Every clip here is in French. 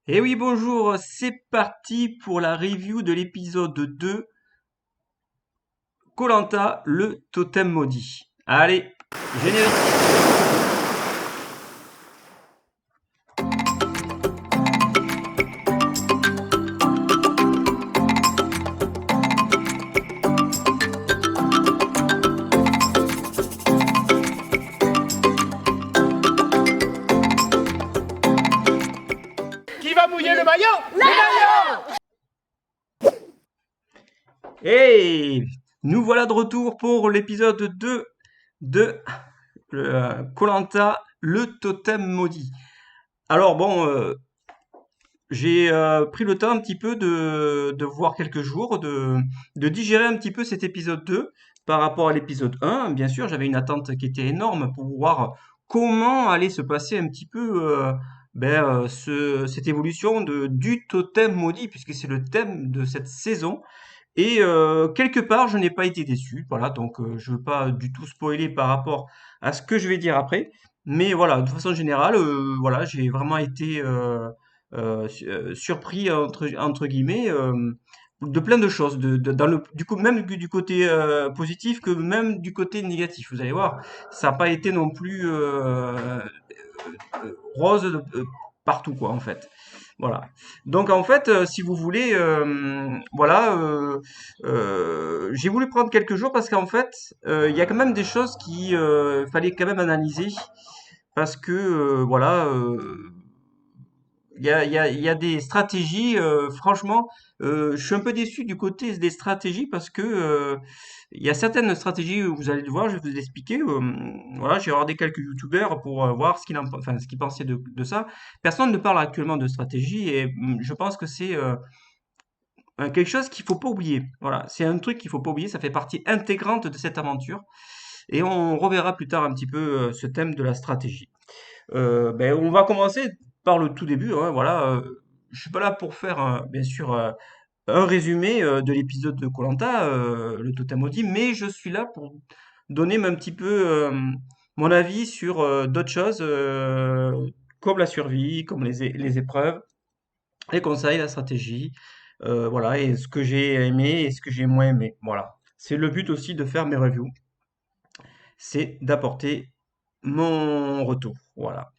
Et oui, bonjour, c'est parti pour la review de l'épisode 2, koh le totem maudit. Allez, générique. Qui va mouiller le maillot? Et nous voilà de retour pour l'épisode 2 de koh le totem maudit. Alors bon, j'ai pris le temps un petit peu de voir quelques jours, de digérer un petit peu cet épisode 2 par rapport à l'épisode 1. Bien sûr, j'avais une attente qui était énorme pour voir comment allait se passer un petit peu cette évolution du totem maudit, puisque c'est le thème de cette saison. Et quelque part, je n'ai pas été déçu. Voilà, donc je ne veux pas du tout spoiler par rapport à ce que je vais dire après. Mais voilà, de façon générale, voilà, j'ai vraiment été surpris entre guillemets de plein de choses, dans du coup même du côté positif que même du côté négatif. Vous allez voir, ça n'a pas été non plus rose partout quoi en fait. Voilà. Donc en fait, si vous voulez, voilà, j'ai voulu prendre quelques jours parce qu'en fait, il y a quand même des choses qui fallait quand même analyser parce que voilà, il y a des stratégies. Franchement, je suis un peu déçu du côté des stratégies parce que il y a certaines stratégies, vous allez le voir, je vais vous expliquer. Voilà, j'ai regardé quelques youtubeurs pour voir ce qu'ils pensaient de ça. Personne ne parle actuellement de stratégie et je pense que c'est quelque chose qu'il faut pas oublier. Voilà, c'est un truc qu'il faut pas oublier. Ça fait partie intégrante de cette aventure et on reverra plus tard un petit peu ce thème de la stratégie. On va commencer par le tout début, hein, voilà. Je suis pas là pour faire, bien sûr, un résumé de l'épisode de koh le Totem Maudit, mais je suis là pour donner un petit peu mon avis sur d'autres choses, comme la survie, comme les épreuves, les conseils, la stratégie, voilà, et ce que j'ai aimé et ce que j'ai moins aimé. Voilà. C'est le but aussi de faire mes reviews, c'est d'apporter mon retour. Voilà.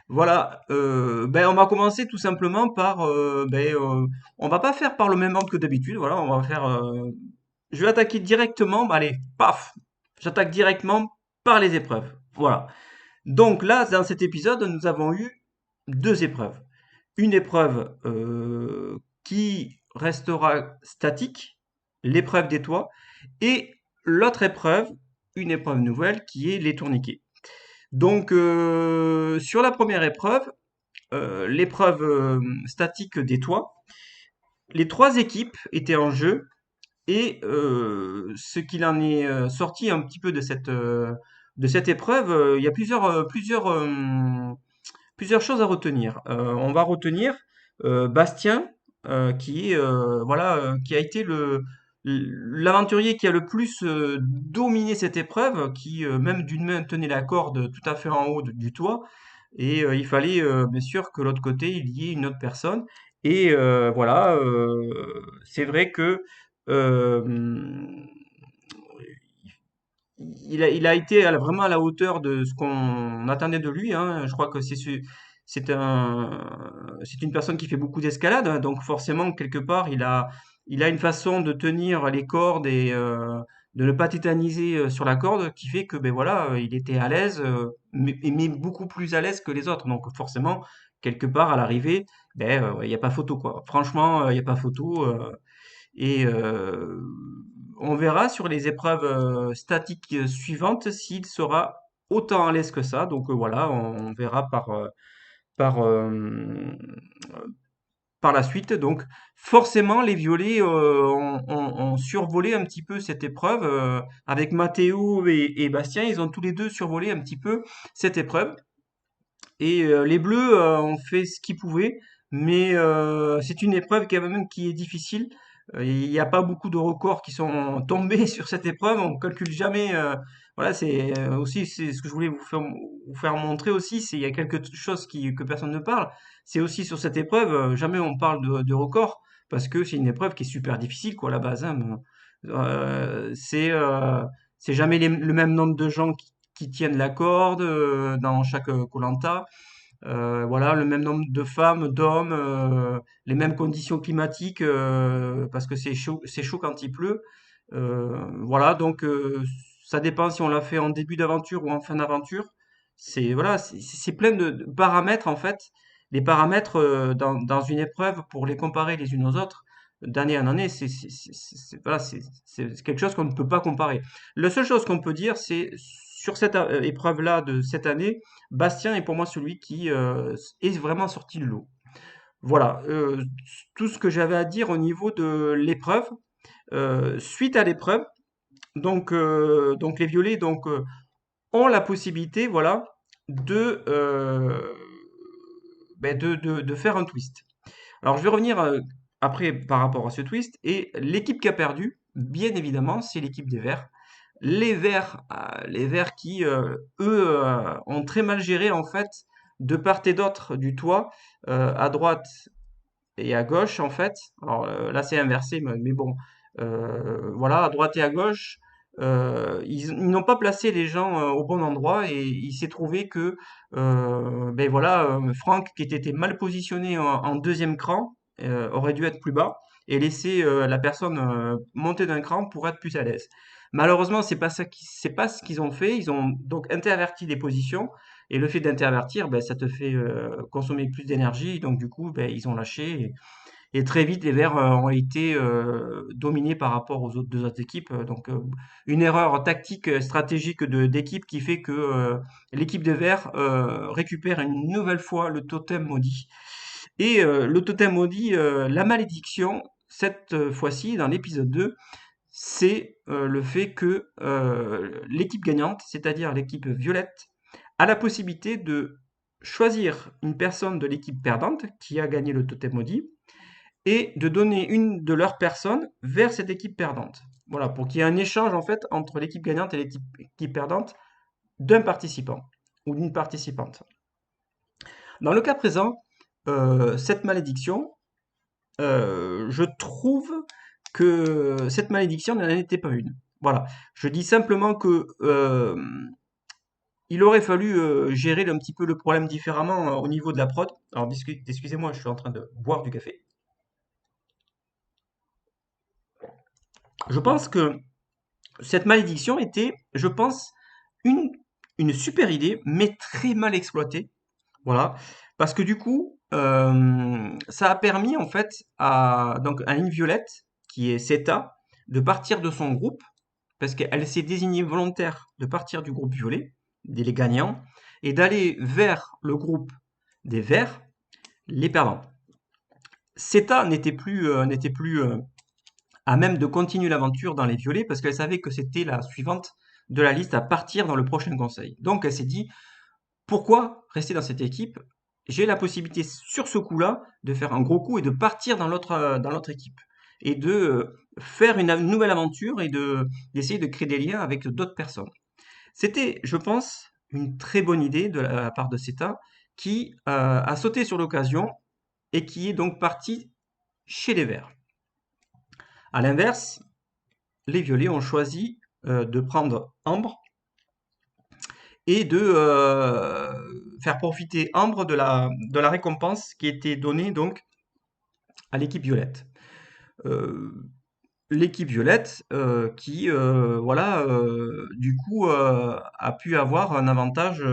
Voilà, on va commencer tout simplement par, on va pas faire par le même ordre que d'habitude, voilà, on va faire, je vais attaquer directement, bah, allez, paf! J'attaque directement par les épreuves, voilà. Donc là, dans cet épisode, nous avons eu 2 épreuves. Une épreuve, qui restera statique, l'épreuve des toits, et l'autre épreuve, une épreuve nouvelle qui est les tourniquets. Donc, sur la première épreuve, l'épreuve statique des toits, les trois équipes étaient en jeu et ce qu'il en est sorti un petit peu de cette épreuve, il y a plusieurs choses à retenir. On va retenir Bastien, qui est voilà, qui a été l'aventurier qui a le plus dominé cette épreuve, qui même d'une main tenait la corde tout à fait en haut du toit, et il fallait bien sûr que l'autre côté il y ait une autre personne. Et voilà, c'est vrai que euh, il a été vraiment à la hauteur de ce qu'on attendait de lui, hein. Je crois que c'est une personne qui fait beaucoup d'escalade, hein, donc forcément, quelque part, il a une façon de tenir les cordes et de ne pas tétaniser sur la corde qui fait que, ben voilà, il était à l'aise, mais beaucoup plus à l'aise que les autres. Donc forcément, quelque part, à l'arrivée, il n'y a pas photo, quoi. Franchement, il n'y a pas photo. Et on verra sur les épreuves statiques suivantes s'il sera autant à l'aise que ça. Donc voilà, on verra par, euh, par la suite. Donc forcément, les violets ont survolé un petit peu cette épreuve. Avec Matteo et Bastien, ils ont tous les deux survolé un petit peu cette épreuve. Et les bleus ont fait ce qu'ils pouvaient, mais c'est une épreuve quand même qui est difficile. Il n'y a pas beaucoup de records qui sont tombés sur cette épreuve. On calcule jamais. voilà, c'est aussi c'est ce que je voulais vous faire montrer aussi, c'est il y a quelque chose que personne ne parle. C'est aussi sur cette épreuve, jamais on parle de record parce que c'est une épreuve qui est super difficile quoi à la base. Hein, c'est jamais le même nombre de gens qui tiennent la corde dans chaque koh. Voilà, le même nombre de femmes, d'hommes, les mêmes conditions climatiques, parce que c'est chaud quand il pleut. Voilà, donc ça dépend si on l'a fait en début d'aventure ou en fin d'aventure. C'est voilà, c'est plein de paramètres en fait, les paramètres dans une épreuve pour les comparer les unes aux autres d'année en année, voilà, c'est quelque chose qu'on ne peut pas comparer. La seule chose qu'on peut dire, c'est sur cette épreuve-là de cette année, Bastien est pour moi celui qui est vraiment sorti de l'eau. Voilà, tout ce que j'avais à dire au niveau de l'épreuve. Suite à l'épreuve, donc les violets ont la possibilité, voilà, de, de faire un twist. Alors je vais revenir après par rapport à ce twist et l'équipe qui a perdu, bien évidemment, c'est l'équipe des Verts. Les Verts qui, eux, ont très mal géré en fait de part et d'autre du toit, à droite et à gauche en fait. Alors là c'est inversé, mais bon, voilà, à droite et à gauche, ils n'ont pas placé les gens au bon endroit et il s'est trouvé que, ben voilà, Franck qui était mal positionné en deuxième cran aurait dû être plus bas et laisser la personne monter d'un cran pour être plus à l'aise. Malheureusement, c'est pas ce qu'ils ont fait. Ils ont donc interverti les positions et le fait d'intervertir, ben, ça te fait consommer plus d'énergie. Donc du coup, ben, ils ont lâché et très vite, les Verts ont été dominés par rapport aux deux autres équipes. Donc, une erreur tactique, stratégique d'équipe qui fait que l'équipe des Verts récupère une nouvelle fois le totem maudit. Et le totem maudit, la malédiction, cette fois-ci, dans l'épisode 2, c'est le fait que l'équipe gagnante, c'est-à-dire l'équipe violette, a la possibilité de choisir une personne de l'équipe perdante qui a gagné le totem maudit et de donner une de leurs personnes vers cette équipe perdante. Voilà, pour qu'il y ait un échange en fait entre l'équipe gagnante et l'équipe perdante d'un participant ou d'une participante. Dans le cas présent, cette malédiction, je trouve que cette malédiction n'en était pas une. Voilà, je dis simplement que il aurait fallu gérer un petit peu le problème différemment au niveau de la prod. Alors, excusez-moi, je suis en train de boire du café. Je pense que cette malédiction était, je pense, une, une super idée, mais très mal exploitée. Voilà. Parce que du coup, ça a permis en fait donc, à une violette, qui est Seta, de partir de son groupe, parce qu'elle s'est désignée volontaire de partir du groupe violet, des gagnants, et d'aller vers le groupe des verts, les perdants. Seta n'était plus à même de continuer l'aventure dans les violets parce qu'elle savait que c'était la suivante de la liste à partir dans le prochain conseil. Donc elle s'est dit, pourquoi rester dans cette équipe? J'ai la possibilité sur ce coup-là de faire un gros coup et de partir dans l'autre équipe et de faire une nouvelle aventure et d'essayer de créer des liens avec d'autres personnes. C'était, je pense, une très bonne idée de la part de CETA qui a sauté sur l'occasion et qui est donc parti chez les Verts. À l'inverse, les violets ont choisi de prendre Ambre et de faire profiter Ambre de la récompense qui était donnée donc à l'équipe violette. Euh, L'équipe violette qui, voilà, du coup, a pu avoir un avantage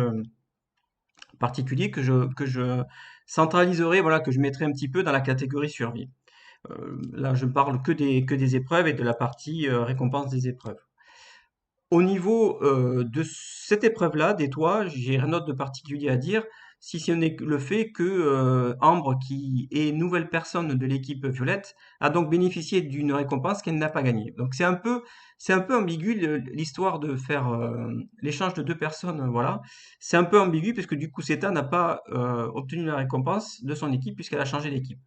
particulier que je centraliserai, voilà, que je mettrai un petit peu dans la catégorie survie. Là, je ne parle que des épreuves et de la partie récompense des épreuves. Au niveau de cette épreuve-là, des toits, j'ai rien d'autre de particulier à dire, si ce n'est le fait que Ambre, qui est nouvelle personne de l'équipe violette, a donc bénéficié d'une récompense qu'elle n'a pas gagnée. Donc c'est un peu ambigu l'histoire de faire l'échange de deux personnes, voilà. C'est un peu ambigu parce que du coup, Seta n'a pas obtenu la récompense de son équipe puisqu'elle a changé d'équipe.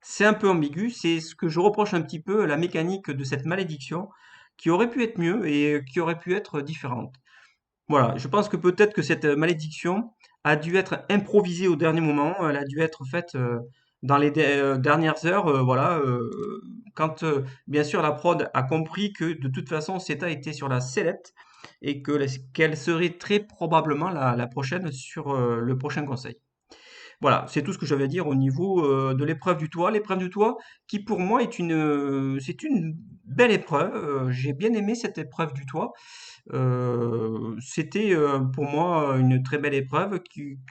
C'est un peu ambigu, c'est ce que je reproche un petit peu à la mécanique de cette malédiction qui aurait pu être mieux et qui aurait pu être différente. Voilà, je pense que peut-être que cette malédiction a dû être improvisée au dernier moment, elle a dû être faite dans les dernières heures, voilà, quand bien sûr la prod a compris que de toute façon CETA était sur la sellette et qu'elle serait très probablement la prochaine sur le prochain conseil. Voilà, c'est tout ce que j'avais à dire au niveau de l'épreuve du toit. L'épreuve du toit, qui pour moi c'est une belle épreuve. J'ai bien aimé cette épreuve du toit. C'était pour moi une très belle épreuve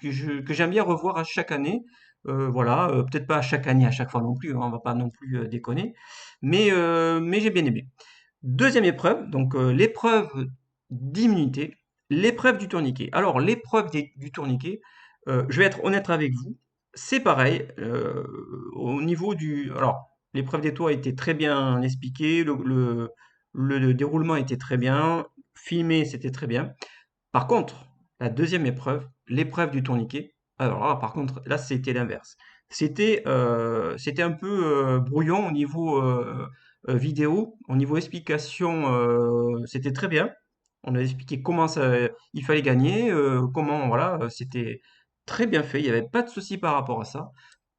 que j'aime bien revoir à chaque année. Voilà, peut-être pas à chaque année, à chaque fois non plus, hein, on va pas non plus déconner, mais j'ai bien aimé. Deuxième épreuve, donc l'épreuve d'immunité, l'épreuve du tourniquet. Alors l'épreuve du tourniquet, je vais être honnête avec vous, c'est pareil. Au niveau du, alors l'épreuve des toits était très bien expliquée, le déroulement était très bien, filmé c'était très bien. Par contre, la deuxième épreuve, l'épreuve du tourniquet, alors là, par contre, là, c'était l'inverse. C'était un peu brouillon au niveau vidéo, au niveau explication, c'était très bien. On a expliqué comment il fallait gagner, comment, voilà, c'était très bien fait, il n'y avait pas de souci par rapport à ça.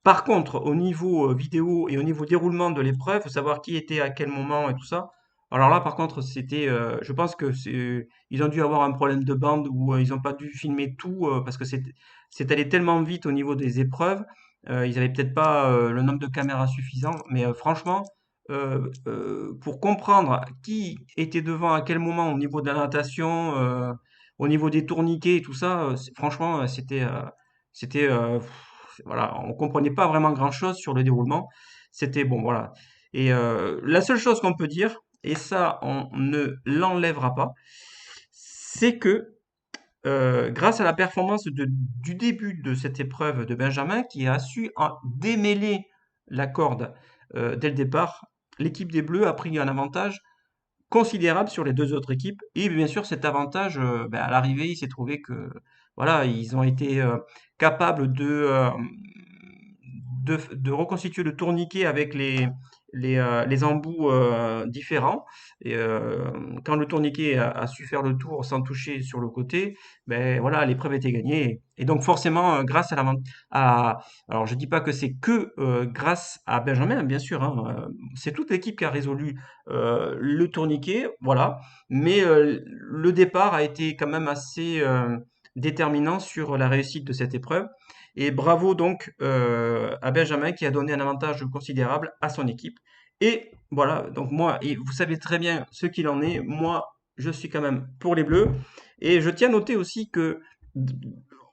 Par contre, au niveau vidéo et au niveau déroulement de l'épreuve, faut savoir qui était à quel moment et tout ça. Alors là, par contre, je pense que ils ont dû avoir un problème de bande ou ils n'ont pas dû filmer tout parce que c'est allé tellement vite au niveau des épreuves. Ils avaient peut-être pas le nombre de caméras suffisant, mais franchement, pour comprendre qui était devant à quel moment au niveau de la natation, au niveau des tourniquets et tout ça, franchement, c'était voilà, on comprenait pas vraiment grand-chose sur le déroulement. C'était bon, voilà. Et la seule chose qu'on peut dire, et ça, on ne l'enlèvera pas, c'est que grâce à la performance du début de cette épreuve de Benjamin, qui a su démêler la corde dès le départ, l'équipe des Bleus a pris un avantage considérable sur les deux autres équipes. Et bien sûr, cet avantage, ben, à l'arrivée, il s'est trouvé que voilà, ils ont été capables de reconstituer le tourniquet avec les embouts différents. Et quand le tourniquet a su faire le tour sans toucher sur le côté, ben voilà, l'épreuve était gagnée. Et donc forcément, grâce à, alors je dis pas que c'est que grâce à Benjamin, bien sûr, hein, c'est toute l'équipe qui a résolu le tourniquet, voilà. Mais le départ a été quand même assez déterminant sur la réussite de cette épreuve. Et bravo donc à Benjamin qui a donné un avantage considérable à son équipe. Et voilà, donc moi, et vous savez très bien ce qu'il en est, moi, je suis quand même pour les Bleus. Et je tiens à noter aussi que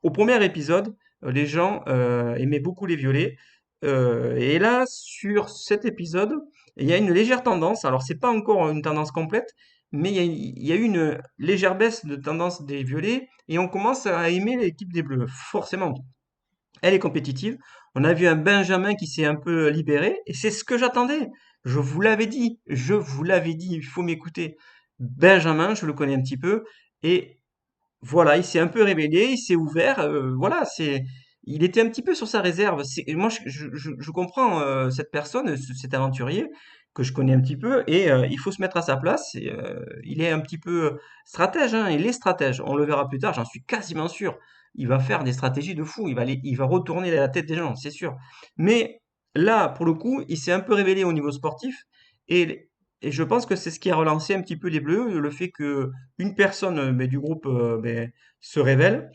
au premier épisode, les gens aimaient beaucoup les Violets. Et là, sur cet épisode, il y a une légère tendance. Alors, c'est pas encore une tendance complète, mais il y a eu une légère baisse de tendance des Violets et on commence à aimer l'équipe des Bleus, forcément. Elle est compétitive. On a vu un Benjamin qui s'est un peu libéré, et c'est ce que j'attendais. Je vous l'avais dit, il faut m'écouter. Benjamin, je le connais un petit peu, et voilà, il s'est un peu révélé, il s'est ouvert, voilà, il était un petit peu sur sa réserve. Moi, je comprends cette personne, cet aventurier que je connais un petit peu, et il faut se mettre à sa place. Et, il est un petit peu stratège, hein, il est stratège. On le verra plus tard, j'en suis quasiment sûr. Il va faire des stratégies de fou, il va retourner la tête des gens, c'est sûr. Mais là, pour le coup, il s'est un peu révélé au niveau sportif, et, et je pense que c'est ce qui a relancé un petit peu les Bleus, le fait que une personne du groupe se révèle.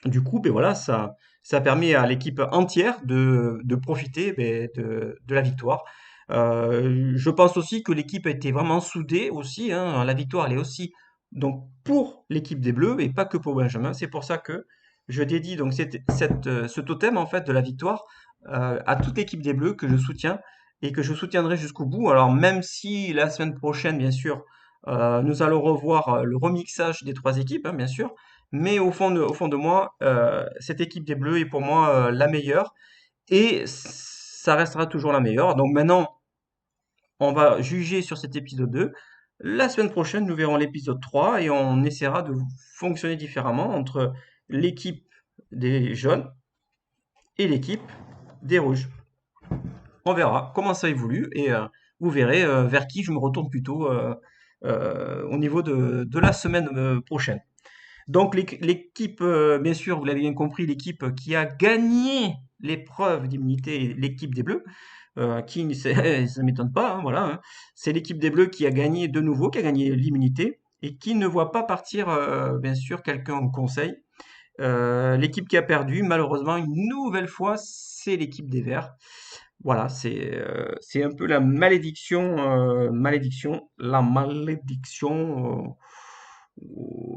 Du coup, ben voilà, ça permet à l'équipe entière de profiter de la victoire. Je pense aussi que l'équipe a été vraiment soudée aussi, hein. La victoire, elle est aussi donc pour l'équipe des Bleus et pas que pour Benjamin. C'est pour ça que je dédie donc ce totem en fait de la victoire à toute l'équipe des Bleus que je soutiens et que je soutiendrai jusqu'au bout. Alors même si la semaine prochaine, bien sûr, nous allons revoir le remixage des trois équipes, hein, bien sûr. Mais au fond de moi, cette équipe des Bleus est pour moi la meilleure et ça restera toujours la meilleure. Donc maintenant, on va juger sur cet épisode 2. La semaine prochaine, nous verrons l'épisode 3 et on essaiera de fonctionner différemment entre l'équipe des jaunes et l'équipe des rouges. On verra comment ça évolue et vous verrez vers qui je me retourne plutôt au niveau de la semaine prochaine. Donc l'équipe, bien sûr, vous l'avez bien compris, l'équipe qui a gagné l'épreuve d'immunité, l'équipe des Bleus, qui ne ça m'étonne pas, hein, voilà, hein. C'est l'équipe des Bleus qui a gagné de nouveau, qui a gagné l'immunité et qui ne voit pas partir, bien sûr, quelqu'un au conseil. L'équipe qui a perdu, malheureusement, une nouvelle fois, c'est l'équipe des Verts. Voilà, c'est un peu la malédiction.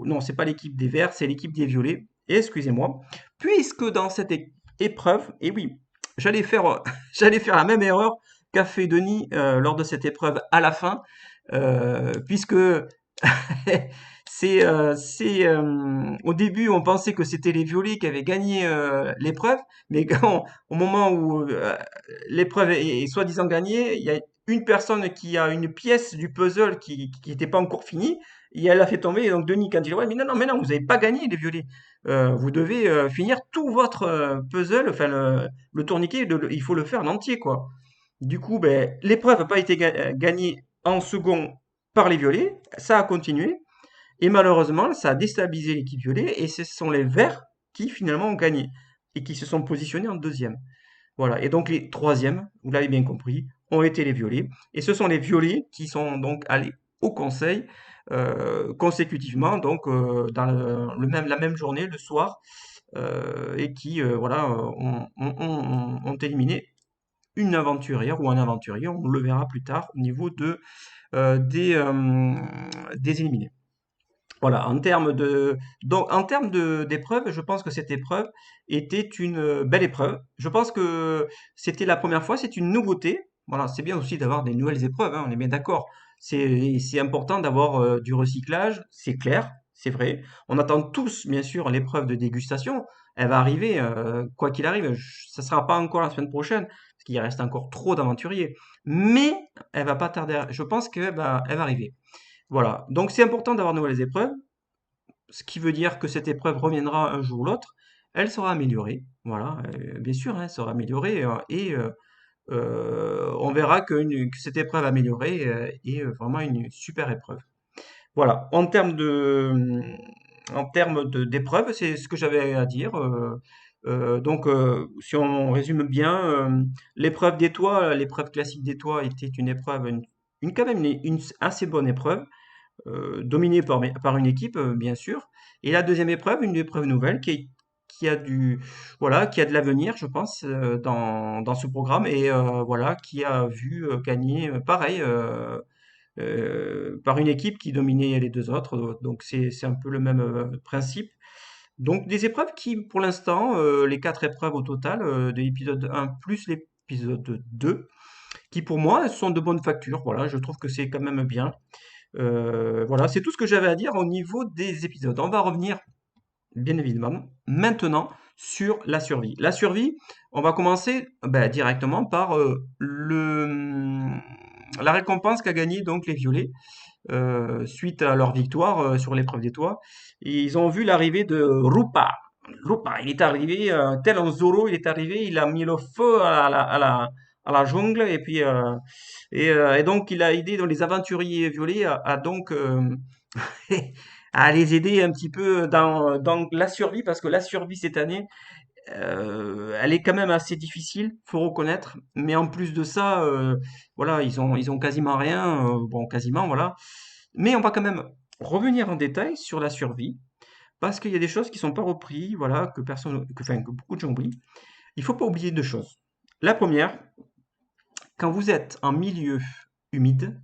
Non, c'est pas l'équipe des Verts, c'est l'équipe des Violets. Excusez-moi. Puisque dans cette épreuve, et oui, j'allais faire, j'allais faire la même erreur qu'a fait Denis lors de cette épreuve à la fin, puisque au début, on pensait que c'était les Violets qui avaient gagné l'épreuve, mais au moment où l'épreuve est soi-disant gagnée, il y a une personne qui a une pièce du puzzle qui n'était pas encore finie, et elle l'a fait tomber. Et donc Denis, quand il dit ouais, mais non, vous n'avez pas gagné les Violets. Vous devez finir tout votre puzzle, enfin le tourniquet, il faut le faire en entier, quoi. Du coup, ben, l'épreuve n'a pas été gagnée en second par les Violets, ça a continué. Et malheureusement, ça a déstabilisé l'équipe violet et ce sont les Verts qui finalement ont gagné et qui se sont positionnés en deuxième. Voilà. Et donc les troisièmes, vous l'avez bien compris, ont été les violets. Et ce sont les violets qui sont donc allés au conseil consécutivement, donc dans la même journée, le soir, et qui voilà, ont éliminé une aventurière ou un aventurier. On le verra plus tard au niveau des éliminés. Voilà, en termes d'épreuve, je pense que cette épreuve était une belle épreuve. Je pense que c'était la première fois, c'est une nouveauté. Voilà, c'est bien aussi d'avoir des nouvelles épreuves, hein, on est bien d'accord. C'est important d'avoir du recyclage, c'est clair, c'est vrai. On attend tous, bien sûr, l'épreuve de dégustation. Elle va arriver, quoi qu'il arrive. Ça sera pas encore la semaine prochaine, parce qu'il reste encore trop d'aventuriers. Mais elle va pas tarder. Je pense qu'elle va arriver. Voilà, donc c'est important d'avoir de nouvelles épreuves, ce qui veut dire que cette épreuve reviendra un jour ou l'autre. Elle sera améliorée, voilà, bien sûr, hein, elle sera améliorée et on verra que cette épreuve améliorée est vraiment une super épreuve. Voilà, en termes d'épreuves, c'est ce que j'avais à dire. Donc, si on résume bien, l'épreuve des toits, l'épreuve classique des toits était une épreuve, quand même une assez bonne épreuve dominé par une équipe, bien sûr. Et la deuxième épreuve, une épreuve nouvelle qui a voilà, qui a de l'avenir, je pense, dans ce programme et voilà, qui a vu gagner, pareil, par une équipe qui dominait les deux autres. Donc c'est un peu le même principe. Donc des épreuves qui, pour l'instant, les quatre épreuves au total de l'épisode 1 plus l'épisode 2, qui pour moi sont de bonne facture. Voilà, je trouve que c'est quand même bien. Voilà, c'est tout ce que j'avais à dire au niveau des épisodes. On va revenir, bien évidemment, maintenant sur la survie. La survie, on va commencer ben, directement par la récompense qu'a gagné donc les Violets suite à leur victoire sur l'épreuve des toits. Et ils ont vu l'arrivée de Rupa. Rupa, il est arrivé, tel un Zoro, il est arrivé, il a mis le feu à la jungle et puis et donc il a aidé dans les aventuriers violets à donc à les aider un petit peu dans la survie parce que la survie cette année elle est quand même assez difficile, faut reconnaître. Mais en plus de ça, voilà, ils ont quasiment rien, bon quasiment voilà. Mais on va quand même revenir en détail sur la survie parce qu'il y a des choses qui sont pas reprises, voilà, enfin, que beaucoup de gens oublient. Il faut pas oublier deux choses. La première, quand vous êtes en milieu humide,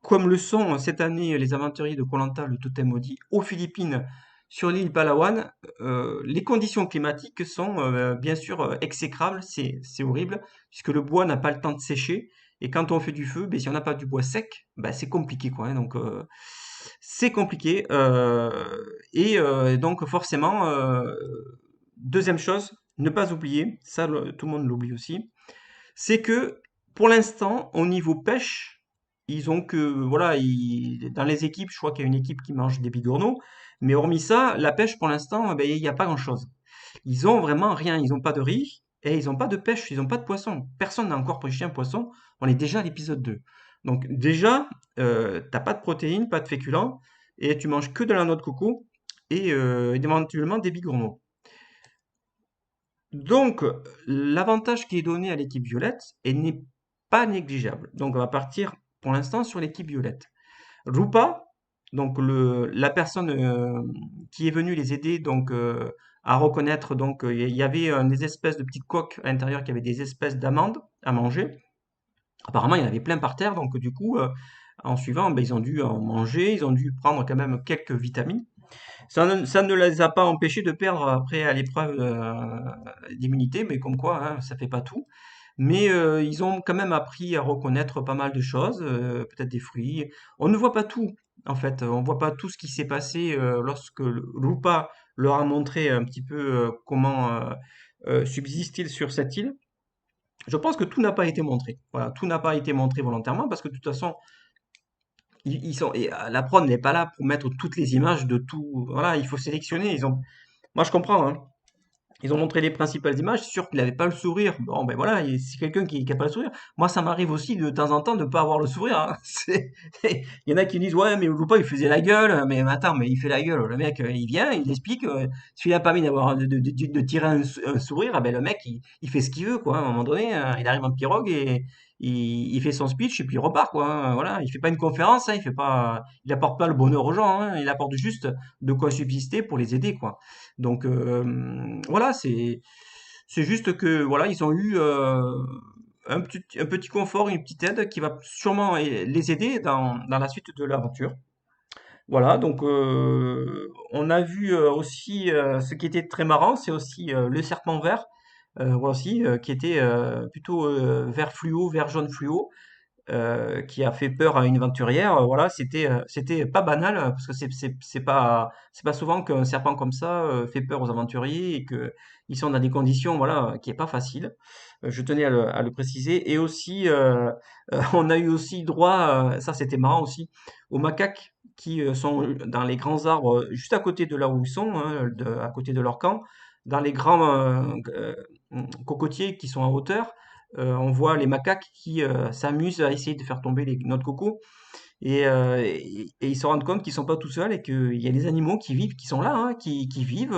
comme le sont cette année les aventuriers de koh le totem maudit, aux Philippines, sur l'île Palawan, les conditions climatiques sont bien sûr exécrables, c'est horrible, puisque le bois n'a pas le temps de sécher, et quand on fait du feu, ben, si on n'a pas du bois sec, ben, c'est compliqué, quoi, hein, donc c'est compliqué, et donc forcément, deuxième chose, ne pas oublier, ça tout le monde l'oublie aussi, c'est que pour l'instant, au niveau pêche, ils ont que, voilà, dans les équipes, je crois qu'il y a une équipe qui mange des bigorneaux, mais hormis ça, la pêche pour l'instant, ben, il n'y a pas grand-chose. Ils ont vraiment rien, ils n'ont pas de riz et ils n'ont pas de pêche, ils n'ont pas de poisson. Personne n'a encore pêché un poisson, on est déjà à l'épisode 2. Donc déjà, tu pas de protéines, pas de féculents, et tu manges que de la noix de coco et éventuellement des bigorneaux. Donc, l'avantage qui est donné à l'équipe violette n'est pas négligeable. Donc, on va partir pour l'instant sur l'équipe violette. Rupa, donc la personne qui est venue les aider donc à reconnaître, donc il y avait des espèces de petites coques à l'intérieur qui avaient des espèces d'amandes à manger. Apparemment, il y en avait plein par terre, donc du coup, en suivant, ben, ils ont dû en manger, ils ont dû prendre quand même quelques vitamines. Ça ne les a pas empêchés de perdre après à l'épreuve d'immunité, mais comme quoi, hein, ça fait pas tout. Mais ils ont quand même appris à reconnaître pas mal de choses, peut-être des fruits. On ne voit pas tout, en fait. On voit pas tout ce qui s'est passé lorsque Lupa leur a montré un petit peu comment subsiste-t-il sur cette île. Je pense que tout n'a pas été montré. Voilà, tout n'a pas été montré volontairement parce que de toute façon, ils sont, et, la prod n'est pas là pour mettre toutes les images de tout. Voilà, il faut sélectionner. Moi, je comprends, hein. Ils ont montré les principales images, c'est sûr qu'il n'avait pas le sourire. Bon, ben voilà, c'est quelqu'un qui a pas le sourire. Moi, ça m'arrive aussi de temps en temps de pas avoir le sourire, hein. Il y en a qui disent, ouais, mais pas, il faisait la gueule. Mais attends, mais il fait la gueule. Le mec, il vient, il explique. S'il n'a pas mis de tirer un sourire, ah ben le mec, il fait ce qu'il veut, quoi. À un moment donné, il arrive en pirogue et il fait son speech et puis il repart, quoi, hein. Voilà, il fait pas une conférence, hein, il apporte pas le bonheur aux gens, hein. Il apporte juste de quoi subsister pour les aider, quoi. Donc voilà, c'est juste que voilà, ils ont eu un petit confort, une petite aide qui va sûrement les aider dans la suite de l'aventure. Voilà, donc on a vu aussi ce qui était très marrant, c'est aussi le serpent vert, voilà aussi, qui était plutôt vert fluo, vert jaune fluo, qui a fait peur à une aventurière. Voilà, c'était pas banal parce que c'est pas souvent qu'un serpent comme ça fait peur aux aventuriers et que ils sont dans des conditions voilà qui est pas facile. Je tenais à le préciser et aussi on a eu aussi droit, ça c'était marrant aussi, aux macaques qui sont dans les grands arbres juste à côté de là où ils sont, hein, à côté de leur camp, dans les grands cocotiers qui sont en hauteur. On voit les macaques qui s'amusent à essayer de faire tomber les noix de coco et ils se rendent compte qu'ils sont pas tout seuls et qu'il y a des animaux qui vivent, qui sont là, hein, qui vivent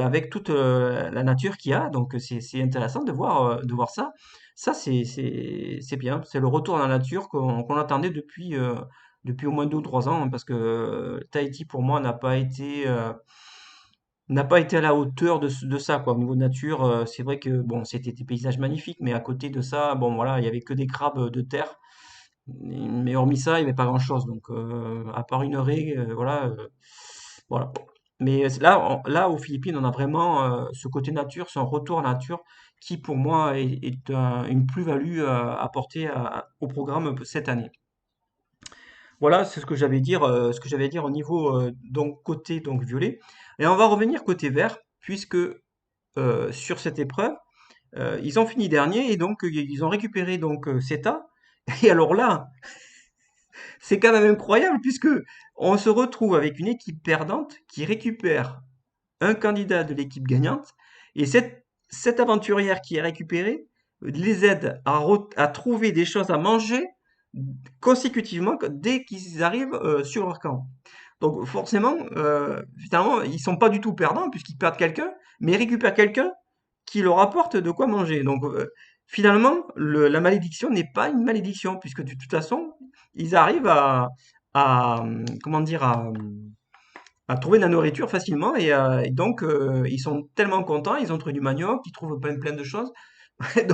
avec toute la nature qu'il y a. Donc c'est intéressant de voir ça. Ça c'est bien. C'est le retour à la nature qu'on attendait depuis au moins 2 ou 3 ans, hein, parce que Tahiti pour moi n'a pas été à la hauteur de ça, quoi. Au niveau de nature, c'est vrai que bon, c'était des paysages magnifiques, mais à côté de ça, bon voilà, il y avait que des crabes de terre. Mais hormis ça, il n'y avait pas grand-chose. Donc, à part une raie, voilà, voilà. Mais là, là, aux Philippines, on a vraiment ce côté nature, ce retour à la nature, qui pour moi est une plus-value à apporter au programme cette année. Voilà, c'est ce que j'avais à dire au niveau donc côté donc violet. Et on va revenir côté vert, puisque sur cette épreuve, ils ont fini dernier et donc ils ont récupéré donc CETA. Et alors là, c'est quand même incroyable puisque on se retrouve avec une équipe perdante qui récupère un candidat de l'équipe gagnante et cette aventurière qui est récupérée les aide à trouver des choses à manger consécutivement dès qu'ils arrivent sur leur camp. Donc forcément, finalement, ils sont pas du tout perdants puisqu'ils perdent quelqu'un, mais ils récupèrent quelqu'un qui leur apporte de quoi manger. Donc finalement, la malédiction n'est pas une malédiction puisque de toute façon, ils arrivent comment dire, à trouver de la nourriture facilement et donc ils sont tellement contents, ils ont trouvé du manioc, ils trouvent plein de choses.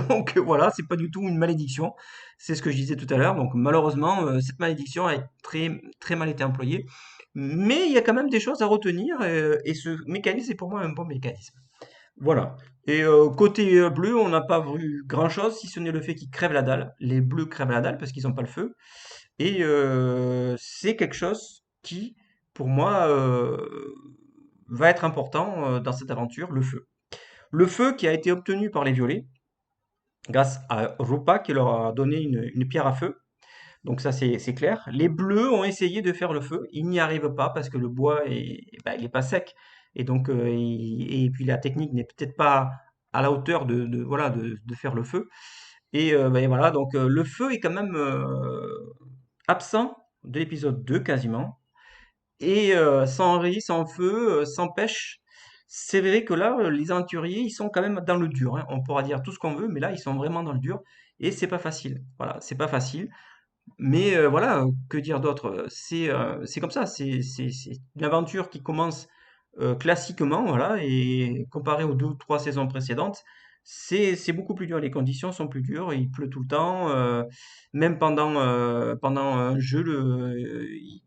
Donc voilà, c'est pas du tout une malédiction, c'est ce que je disais tout à l'heure. Donc malheureusement, cette malédiction a très très mal été employée, mais il y a quand même des choses à retenir et ce mécanisme est pour moi un bon mécanisme. Voilà. Et côté bleu, on n'a pas vu grand-chose, si ce n'est le fait qu'ils crèvent la dalle. Les bleus crèvent la dalle parce qu'ils n'ont pas le feu. Et c'est quelque chose qui, pour moi, va être important dans cette aventure, le feu. Le feu qui a été obtenu par les violets, grâce à Rupa qui leur a donné une pierre à feu. Donc ça, c'est clair. Les bleus ont essayé de faire le feu. Ils n'y arrivent pas parce que le bois il est pas sec. Et donc, et puis la technique n'est peut-être pas à la hauteur voilà, de faire le feu. Et ben voilà, donc le feu est quand même absent de l'épisode 2 quasiment. Et sans riz, sans feu, sans pêche, c'est vrai que là, les aventuriers, ils sont quand même dans le dur, hein. On pourra dire tout ce qu'on veut, mais là, ils sont vraiment dans le dur. Et c'est pas facile. Voilà, c'est pas facile. Mais voilà, que dire d'autre? C'est comme ça, c'est une aventure qui commence classiquement, voilà, et comparé aux 2 ou 3 saisons précédentes, c'est beaucoup plus dur. Les conditions sont plus dures, il pleut tout le temps, même pendant un jeu,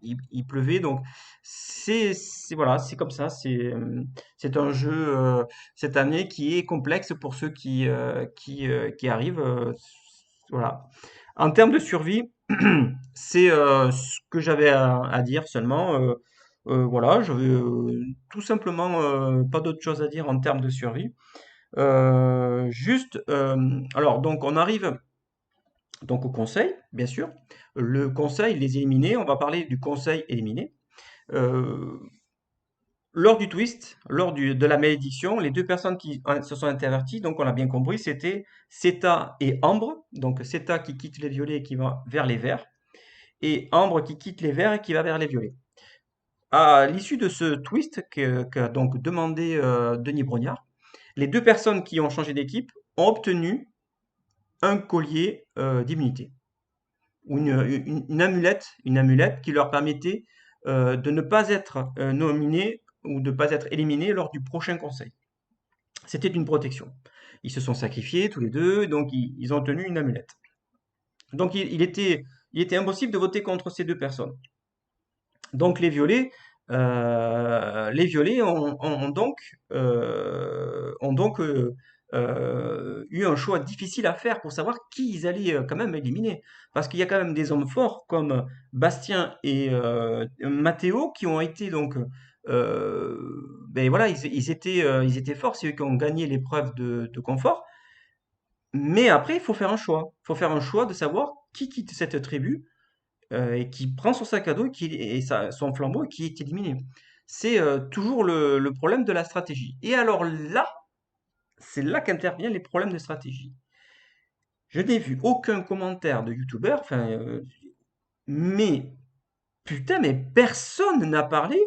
il pleuvait, donc voilà, c'est comme ça, c'est un jeu cette année qui est complexe pour ceux qui arrivent, voilà. En termes de survie, c'est ce que j'avais à dire seulement. Voilà, j'avais tout simplement pas d'autre chose à dire en termes de survie. Juste, alors donc on arrive donc au conseil, bien sûr. Le conseil, les éliminés, on va parler du conseil éliminé. Euh, Lors du twist, de la malédiction, les deux personnes qui se sont interverties, donc on l'a bien compris, c'était Seta et Ambre. Donc Seta qui quitte les violets et qui va vers les verts, et Ambre qui quitte les verts et qui va vers les violets. À l'issue de ce twist qu'a donc demandé Denis Brognard, les deux personnes qui ont changé d'équipe ont obtenu un collier d'immunité, ou une amulette qui leur permettait de ne pas être nominés ou de ne pas être éliminés lors du prochain conseil. C'était une protection. Ils se sont sacrifiés tous les deux, donc ils ont obtenu une amulette. Donc il était impossible de voter contre ces deux personnes. Donc les violets ont donc eu un choix difficile à faire pour savoir qui ils allaient quand même éliminer. Parce qu'il y a quand même des hommes forts comme Bastien et Matteo qui ont été donc ben voilà, ils étaient forts, c'est eux qui ont gagné l'épreuve de confort. Mais après, il faut faire un choix. Il faut faire un choix de savoir qui quitte cette tribu et qui prend son sac à dos son flambeau et qui est éliminé. C'est toujours le problème de la stratégie. Et alors là, c'est là qu'interviennent les problèmes de stratégie. Je n'ai vu aucun commentaire de youtubeur, enfin, mais putain, mais personne n'a parlé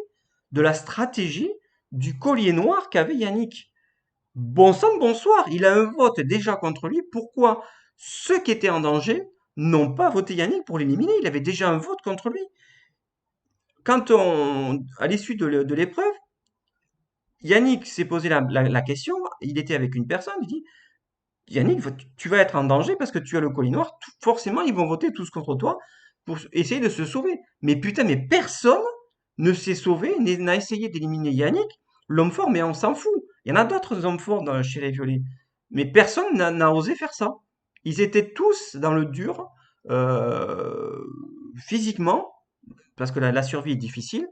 de la stratégie du collier noir qu'avait Yannick. Bon sang de bonsoir, il a un vote déjà contre lui. Pourquoi ceux qui étaient en danger n'ont pas voté Yannick pour l'éliminer? Il avait déjà un vote contre lui. À l'issue de l'épreuve, Yannick s'est posé la question, il était avec une personne, il dit, Yannick, tu vas être en danger parce que tu as le collier noir, forcément ils vont voter tous contre toi pour essayer de se sauver. Mais putain, mais personne ne s'est sauvé, n'a essayé d'éliminer Yannick, l'homme fort, mais on s'en fout. Il y en a d'autres hommes forts chez les violets. Mais personne n'a osé faire ça. Ils étaient tous dans le dur, euh, physiquement, parce que la survie est difficile.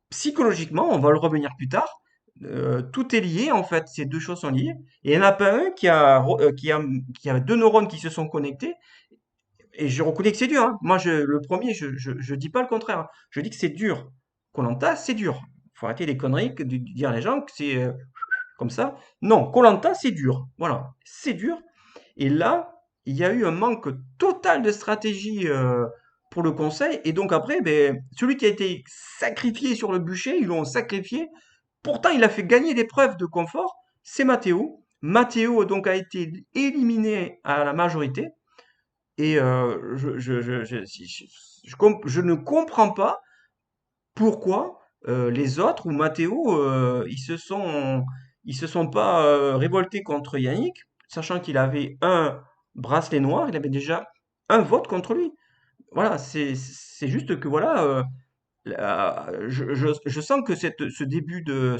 Psychologiquement, on va le revenir plus tard, tout est lié en fait, ces deux choses sont liées. Et il n'y en a pas un qui a deux neurones qui se sont connectés. Et je reconnais que c'est dur, hein. Moi, le premier, je dis pas le contraire, hein. Je dis que c'est dur. Koh c'est dur. Faut arrêter les conneries de dire les gens que c'est comme ça. Non, Koh c'est dur. Voilà, c'est dur. Et là, il y a eu un manque total de stratégie pour le conseil. Et donc après, ben, celui qui a été sacrifié sur le bûcher, ils l'ont sacrifié. Pourtant, il a fait gagner l'épreuve de confort. C'est Matteo. Matteo donc a été éliminé à la majorité. Et je ne comprends pas pourquoi les autres ou Matteo, ils se sont pas révoltés contre Yannick, sachant qu'il avait un bracelet noir, il avait déjà un vote contre lui. Voilà, c'est juste que voilà, je sens que ce début de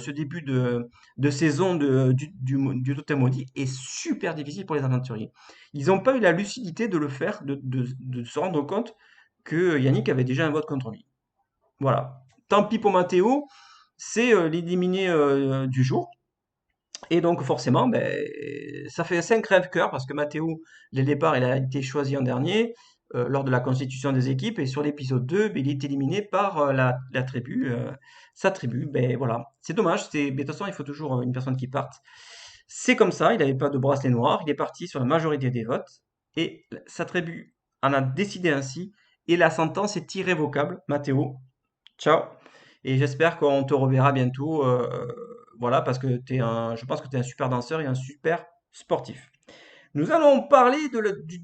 saison du Totem Maudit est super difficile pour les aventuriers. Ils n'ont pas eu la lucidité de le faire, de se rendre compte que Yannick avait déjà un vote contre lui. Voilà. Tant pis pour Matteo, c'est l'éliminé du jour. Et donc forcément, ben, ça fait 5 crève-cœur parce que Matteo, dès le départ, il a été choisi en dernier lors de la constitution des équipes. Et sur l'épisode 2, ben, il est éliminé par la tribu, sa tribu. Ben, voilà. C'est dommage, mais de toute façon, il faut toujours une personne qui parte. C'est comme ça, il n'avait pas de bracelet noir, il est parti sur la majorité des votes. et sa tribu en a décidé ainsi, et la sentence est irrévocable. Mathéo, ciao, et j'espère qu'on te reverra bientôt, voilà, parce que je pense que tu es un super danseur et un super sportif. Nous allons parler du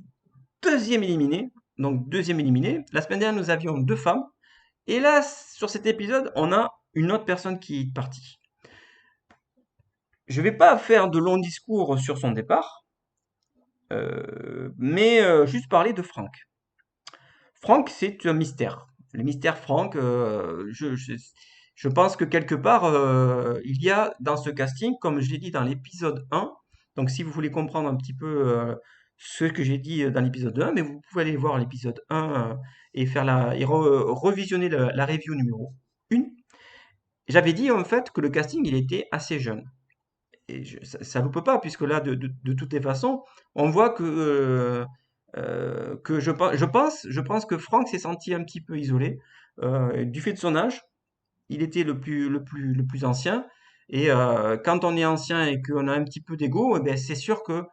deuxième éliminé. Donc, deuxième éliminé. La semaine dernière, nous avions deux femmes. Et là, sur cet épisode, on a une autre personne qui est partie. Je vais pas faire de longs discours sur son départ, mais juste parler de Franck. Franck, c'est un mystère. Le mystère Franck, je pense que quelque part, il y a dans ce casting, comme je l'ai dit dans l'épisode 1, donc si vous voulez comprendre un petit peu ce que j'ai dit dans l'épisode 1, mais vous pouvez aller voir l'épisode 1 et revisionner la review numéro 1. J'avais dit en fait que le casting, il était assez jeune. Et ça loupe pas, puisque là, de toutes les façons, on voit que je pense que Franck s'est senti un petit peu isolé du fait de son âge. Il était le plus ancien. Et quand on est ancien et qu'on a un petit peu d'ego, eh ben, c'est sûr que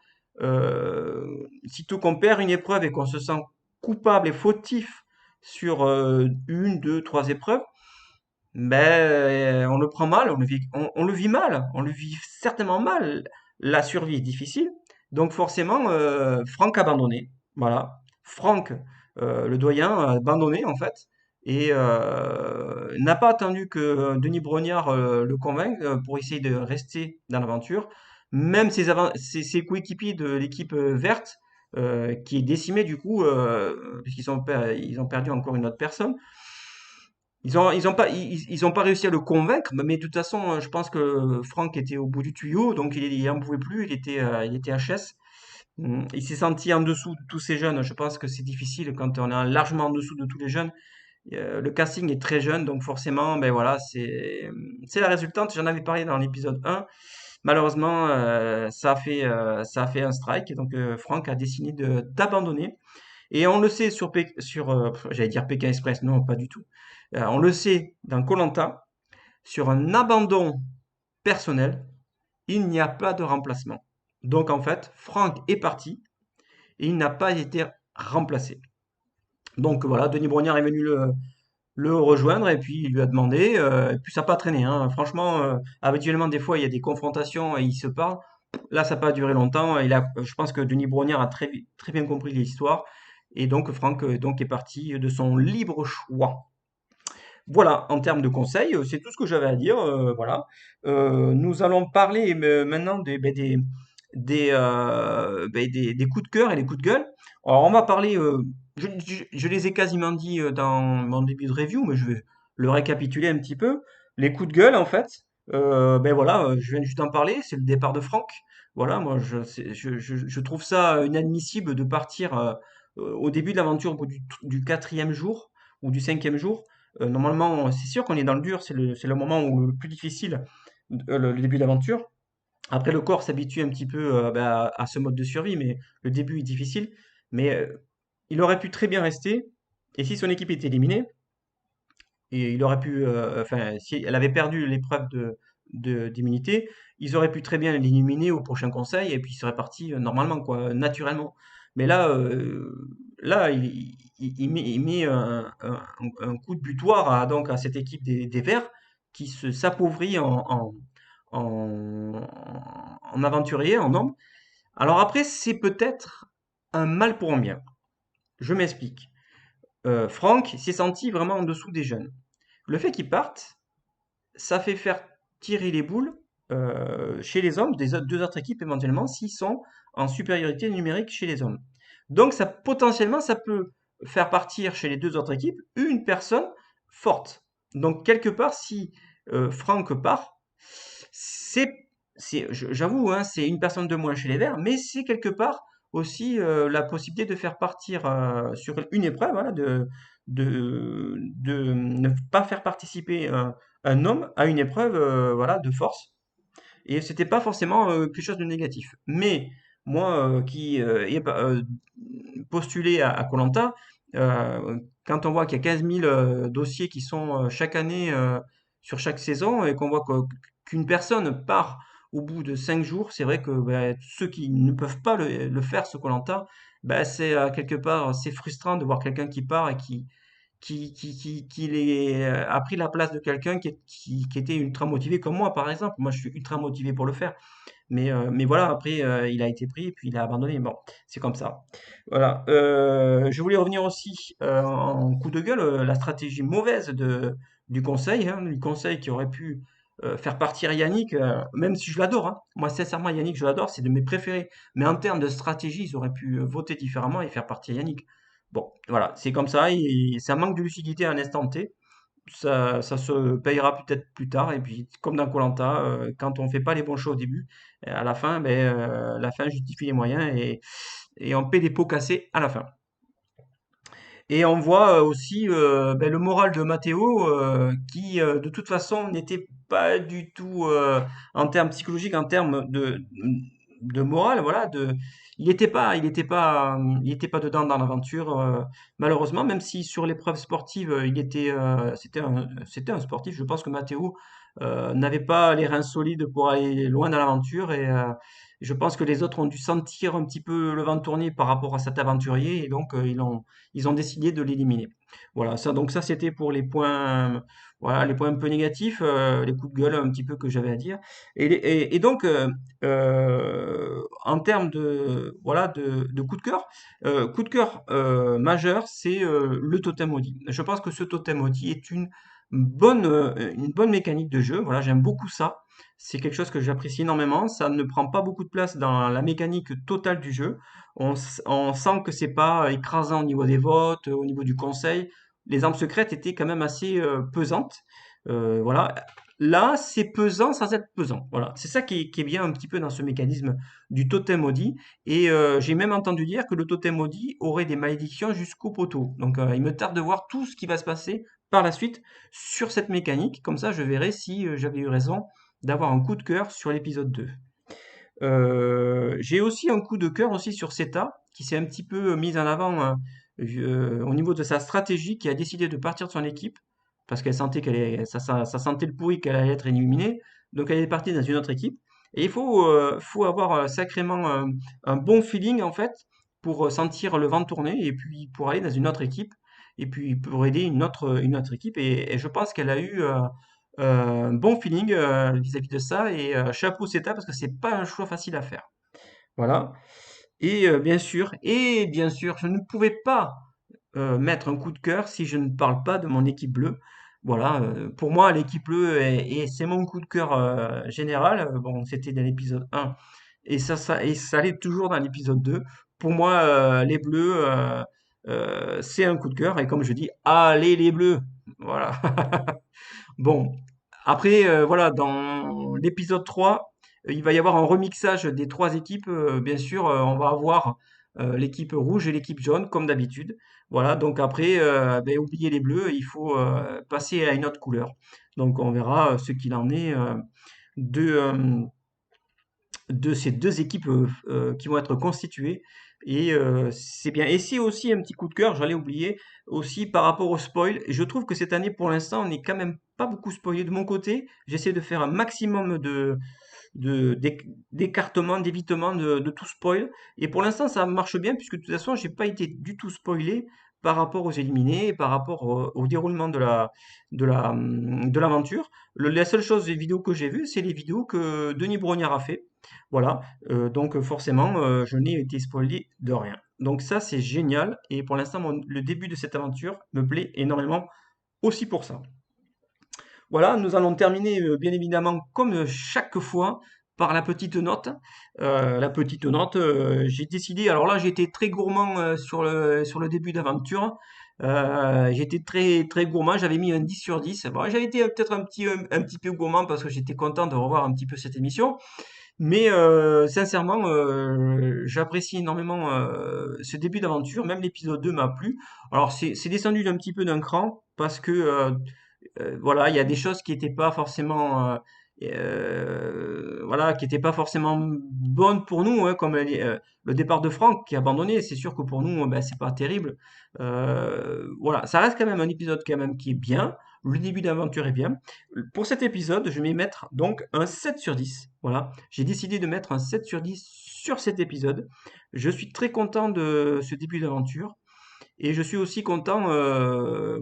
sitôt qu'on perd une épreuve et qu'on se sent coupable et fautif sur une, deux, trois épreuves, ben, on le prend mal, on le vit mal, on le vit certainement mal. La survie est difficile, donc forcément, Franck a abandonné. Voilà, Franck, le doyen, a abandonné en fait, et n'a pas attendu que Denis Brognard le convainque pour essayer de rester dans l'aventure. Même ses coéquipiers de l'équipe verte, qui est décimée du coup, ils ont perdu encore une autre personne. Ils ont pas réussi à le convaincre, mais de toute façon, je pense que Franck était au bout du tuyau, donc il en pouvait plus, il était HS. Il s'est senti en dessous de tous ces jeunes. Je pense que c'est difficile quand on est largement en dessous de tous les jeunes. Le casting est très jeune, donc forcément, ben voilà, c'est la résultante. J'en avais parlé dans l'épisode 1. Malheureusement, ça a fait un strike, et donc Franck a décidé d'abandonner. Et on le sait j'allais dire Pékin Express, non, pas du tout. On le sait dans koh sur un abandon personnel, il n'y a pas de remplacement. Donc en fait, Franck est parti et il n'a pas été remplacé. Donc voilà, Denis Brognard est venu le rejoindre et puis il lui a demandé, et puis ça n'a pas traîné, hein. Franchement, habituellement des fois il y a des confrontations et ils se parlent. Là, ça n'a pas duré longtemps. Je pense que Denis Brognard a très bien compris l'histoire et donc Franck donc est parti de son libre choix. Voilà, en termes de conseils, c'est tout ce que j'avais à dire. Voilà. Nous allons parler maintenant des coups de cœur et des coups de gueule. Alors, on va parler, je les ai quasiment dit dans mon début de review, mais je vais le récapituler un petit peu. Les coups de gueule, en fait, ben voilà, je viens juste d'en parler, c'est le départ de Franck. Voilà, moi, je trouve ça inadmissible de partir au début de l'aventure, au bout du quatrième jour ou du cinquième jour. Normalement, c'est sûr qu'on est dans le dur, c'est le moment où le plus difficile, le début de l'aventure. Après, le corps s'habitue un petit peu à ce mode de survie, mais le début est difficile. Mais il aurait pu très bien rester, et si son équipe était éliminée, et il aurait pu, enfin, si elle avait perdu l'épreuve d'immunité, ils auraient pu très bien l'éliminer au prochain conseil, et puis il serait parti normalement, quoi, naturellement. Mais là, il met un coup de butoir donc à cette équipe des Verts qui s'appauvrit en, en aventurier, en homme. Alors après, c'est peut-être un mal pour un bien. Je m'explique. Franck s'est senti vraiment en dessous des jeunes. Le fait qu'ils partent, ça fait faire tirer les boules chez les hommes des deux autres équipes éventuellement s'ils sont en supériorité numérique chez les hommes. Donc ça potentiellement ça peut faire partir chez les deux autres équipes une personne forte. Donc quelque part si Franck part, j'avoue hein, c'est une personne de moins chez les Verts, mais c'est quelque part aussi la possibilité de faire partir sur une épreuve, voilà, de ne pas faire participer un homme à une épreuve voilà, de force. Et c'était pas forcément quelque chose de négatif. Mais moi qui ai postulé à koh quand on voit qu'il y a 15 000 dossiers qui sont chaque année sur chaque saison et qu'on voit qu'une personne part au bout de 5 jours, c'est vrai que ben, ceux qui ne peuvent pas le faire, ce koh ben, c'est quelque part, c'est frustrant de voir quelqu'un qui part et a pris la place de quelqu'un qui était ultra motivé comme moi, par exemple. Moi, je suis ultra motivé pour le faire. Mais voilà, après, il a été pris et puis il a abandonné. Bon, c'est comme ça. Voilà. Je voulais revenir aussi en coup de gueule, la stratégie mauvaise du conseil, hein, du conseil qui aurait pu faire partir Yannick, même si je l'adore. Hein. Moi, sincèrement, Yannick, je l'adore, c'est de mes préférés. Mais en termes de stratégie, ils auraient pu voter différemment et faire partir Yannick. Bon, voilà, c'est comme ça. Ça manque de lucidité à un instant T. Ça se payera peut-être plus tard. Et puis, comme dans koh quand on fait pas les bons choix au début, à la fin, ben, la fin justifie les moyens et on paie des pots cassés à la fin. Et on voit aussi ben, le moral de Matteo qui, de toute façon, n'était pas du tout en termes psychologiques, en termes de morale, voilà, il était pas dedans dans l'aventure, malheureusement, même si sur l'épreuve sportive, c'était un sportif. Je pense que Matteo n'avait pas les reins solides pour aller loin dans l'aventure et je pense que les autres ont dû sentir un petit peu le vent tourner par rapport à cet aventurier et donc ils ont décidé de l'éliminer. Voilà, ça c'était pour les points, voilà, les points un peu négatifs, les coups de gueule un petit peu que j'avais à dire. Et donc, en termes de, voilà, de coup de cœur majeur, c'est le totem maudit. Je pense que ce totem maudit est une bonne mécanique de jeu. Voilà, j'aime beaucoup ça. C'est quelque chose que j'apprécie énormément. Ça ne prend pas beaucoup de place dans la mécanique totale du jeu. On sent que c'est pas écrasant au niveau des votes, au niveau du conseil. Les armes secrètes étaient quand même assez pesantes. Voilà. Là, c'est pesant sans être pesant. Voilà. C'est ça qui est bien un petit peu dans ce mécanisme du totem maudit. Et j'ai même entendu dire que le totem maudit aurait des malédictions jusqu'au poteau. Donc, il me tarde de voir tout ce qui va se passer par la suite sur cette mécanique. Comme ça, je verrai si j'avais eu raison d'avoir un coup de cœur sur l'épisode 2. J'ai aussi un coup de cœur aussi sur Seta, qui s'est un petit peu mise en avant au niveau de sa stratégie, qui a décidé de partir de son équipe, parce qu'elle sentait ça sentait le pourri qu'elle allait être éliminée, donc elle est partie dans une autre équipe. Et faut avoir sacrément un bon feeling, en fait, pour sentir le vent tourner, et puis pour aller dans une autre équipe, et puis pour aider une autre équipe. Et je pense qu'elle a eu un bon feeling vis-à-vis de ça et chapeau CETA parce que c'est pas un choix facile à faire. Voilà. Bien sûr, je ne pouvais pas mettre un coup de cœur si je ne parle pas de mon équipe bleue. Voilà, pour moi, l'équipe bleue et c'est mon coup de cœur général. Bon, c'était dans l'épisode 1 et ça allait toujours dans l'épisode 2. Pour moi, les bleus, c'est un coup de cœur et comme je dis, allez les bleus. Voilà. Bon, après, voilà, dans l'épisode 3, il va y avoir un remixage des trois équipes. Bien sûr, on va avoir l'équipe rouge et l'équipe jaune, comme d'habitude. Voilà, donc après, ben, oubliez les bleus, il faut passer à une autre couleur. Donc on verra ce qu'il en est de, de ces deux équipes qui vont être constituées. Et c'est bien. Et c'est aussi un petit coup de cœur, j'allais oublier, aussi par rapport au spoil. Je trouve que cette année, pour l'instant, on n'est quand même pas beaucoup spoilé de mon côté. J'essaie de faire un maximum d'écartement, d'évitement de tout spoil. Et pour l'instant, ça marche bien, puisque de toute façon, j'ai pas été du tout spoilé par rapport aux éliminés, et par rapport au déroulement de l'aventure. La seule chose, les vidéos que j'ai vues, c'est les vidéos que Denis Brognard a fait. Voilà, donc forcément, je n'ai été spoilé de rien. Donc ça, c'est génial. Et pour l'instant, le début de cette aventure me plaît énormément aussi pour ça. Voilà, nous allons terminer bien évidemment comme chaque fois par la petite note. La petite note, j'ai décidé, alors là j'ai été très gourmand sur le début d'aventure. J'ai été très, très gourmand, j'avais mis un 10 sur 10. Bon, j'avais été peut-être un petit peu gourmand parce que j'étais content de revoir un petit peu cette émission. Mais sincèrement, j'apprécie énormément ce début d'aventure. Même l'épisode 2 m'a plu. Alors c'est descendu d'un petit peu d'un cran parce que voilà, il y a des choses qui n'étaient pas forcément voilà, qui étaient pas forcément bonnes pour nous, hein, comme le départ de Franck qui est abandonné. C'est sûr que pour nous, ben, c'est pas terrible. Voilà, ça reste quand même un épisode quand même qui est bien. le début d'aventure est bien. Pour cet épisode, je vais mettre donc un 7 sur 10. Voilà, j'ai décidé de mettre un 7 sur 10 sur cet épisode. Je suis très content de ce début d'aventure. Et je suis aussi content,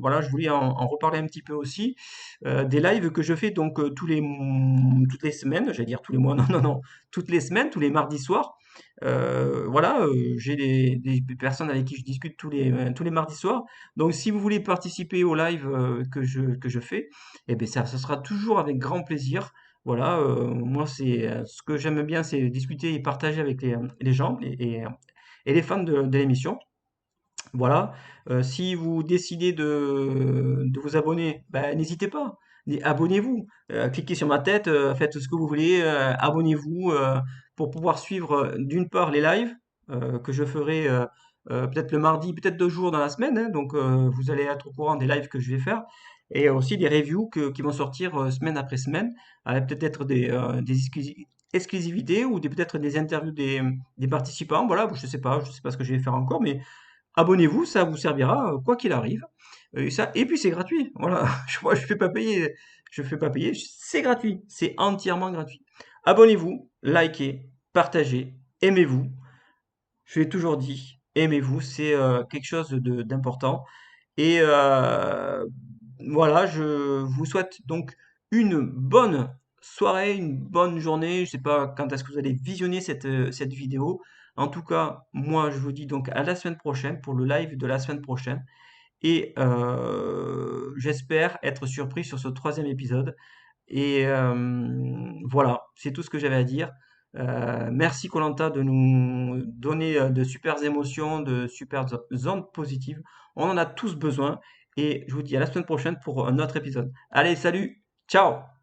voilà, je voulais en reparler un petit peu aussi, des lives que je fais donc toutes les semaines, j'allais dire tous les mois, non, non, non, toutes les semaines, tous les mardis soirs. Voilà, j'ai des personnes avec qui je discute tous les mardis soirs. Donc si vous voulez participer au live que je fais, eh bien ça sera toujours avec grand plaisir. Voilà, moi c'est ce que j'aime bien, c'est discuter et partager avec les gens et les fans de l'émission. Voilà, si vous décidez de vous abonner, bah, n'hésitez pas, abonnez-vous, cliquez sur ma tête, faites ce que vous voulez, abonnez-vous pour pouvoir suivre d'une part les lives que je ferai peut-être le mardi, peut-être 2 jours dans la semaine, hein, donc vous allez être au courant des lives que je vais faire, et aussi des reviews qui vont sortir semaine après semaine, avec peut-être des exclusivités ou peut-être des interviews des participants. Voilà, je sais pas ce que je vais faire encore, mais abonnez-vous, ça vous servira quoi qu'il arrive. Et puis c'est gratuit. Voilà, moi je fais pas payer, c'est gratuit, c'est entièrement gratuit. Abonnez-vous, likez, partagez, aimez-vous. Je l'ai toujours dit, aimez-vous, c'est quelque chose d'important. Et voilà, je vous souhaite donc une bonne soirée, une bonne journée. Je sais pas quand est-ce que vous allez visionner cette vidéo. En tout cas, moi, je vous dis donc à la semaine prochaine pour le live de la semaine prochaine. Et j'espère être surpris sur ce troisième épisode. Et voilà, c'est tout ce que j'avais à dire. Merci koh de nous donner de super émotions, de super ondes positives. On en a tous besoin. Et je vous dis à la semaine prochaine pour un autre épisode. Allez, salut, ciao!